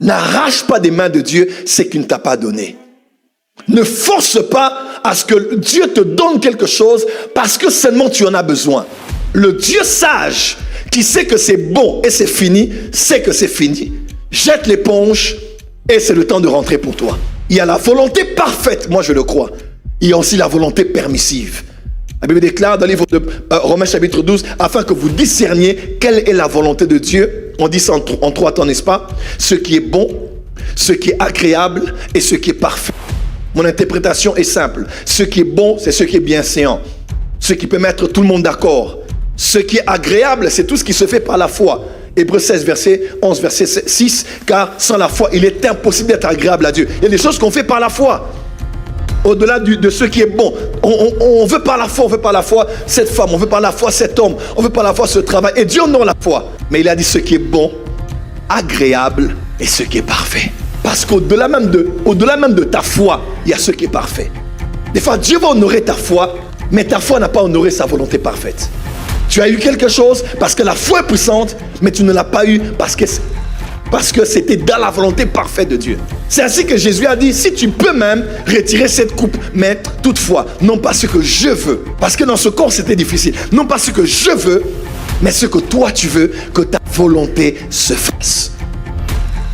N'arrache pas des mains de Dieu ce qu'il ne t'a pas donné. Ne force pas à ce que Dieu te donne quelque chose parce que seulement tu en as besoin. Le Dieu sage qui sait que c'est bon et c'est fini, sait que c'est fini. Jette l'éponge et c'est le temps de rentrer pour toi. Il y a la volonté parfaite, moi je le crois. Il y a aussi la volonté permissive. La Bible déclare dans le livre de Romains chapitre 12, afin que vous discerniez quelle est la volonté de Dieu. On dit ça en 3 temps, n'est-ce pas? Ce qui est bon, ce qui est agréable et ce qui est parfait. Mon interprétation est simple. Ce qui est bon, c'est ce qui est bienséant. Ce qui peut mettre tout le monde d'accord. Ce qui est agréable, c'est tout ce qui se fait par la foi. Hébreux 16, verset 11, verset 6. Car sans la foi, il est impossible d'être agréable à Dieu. Il y a des choses qu'on fait par la foi. Au-delà de ce qui est bon. On veut par la foi cette femme. On veut par la foi cet homme. On veut par la foi ce travail. Et Dieu non la foi. Mais il a dit ce qui est bon, agréable et ce qui est parfait. Parce qu'au-delà même de ta foi, il y a ce qui est parfait. Des fois, Dieu va honorer ta foi, mais ta foi n'a pas honoré sa volonté parfaite. Tu as eu quelque chose parce que la foi est puissante, mais tu ne l'as pas eu parce que c'était dans la volonté parfaite de Dieu. C'est ainsi que Jésus a dit, si tu peux même retirer cette coupe, mais toutefois, non pas ce que je veux, parce que dans ce corps c'était difficile, non pas ce que je veux, mais ce que toi tu veux, que ta volonté se fasse.